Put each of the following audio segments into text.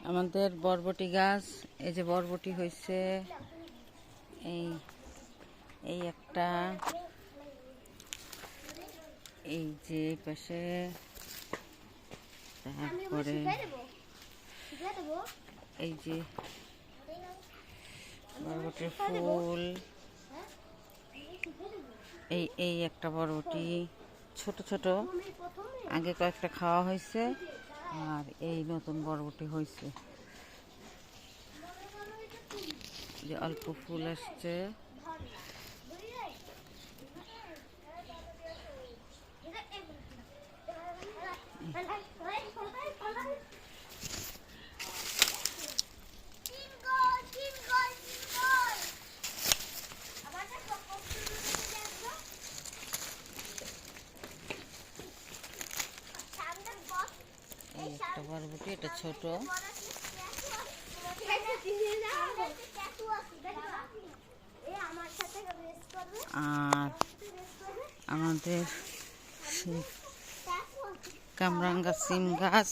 আমাদের বরবটি গাছ, এই যে বরবটি হয়েছে, এই এই একটা, এই যে এই পাশে, তারপরে এই যে বরবটির ফুল, এই এই একটা বরবটি ছোট ছোট, আগে কয়েকটা খাওয়া হয়েছে, আর এই নতুন বরবটি হয়েছে, যে অল্প ফুল আসছে। এই একটা বরবটি, এটা ছোট। আর আমাদের কামরাঙ্গা সিম গাছ,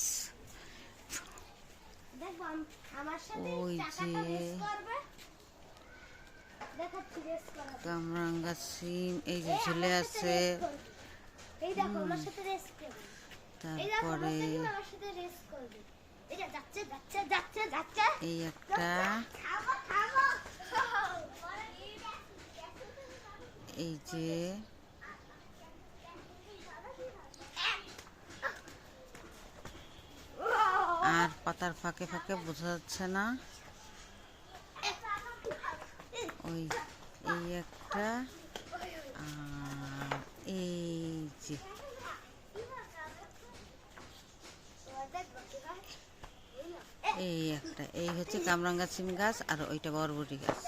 ওই যে কামরাঙ্গা সিম, এই যে ঝুলে আছে। তারপরে এই একটা, এই যে আর পাতার ফাঁকে ফাঁকে বোঝা যাচ্ছে না, ওই এই একটা, আর এই যে এই একটা, এই হচ্ছে কামরাঙ্গা সিম গাছ, আর ওইটা বরবটি গাছ।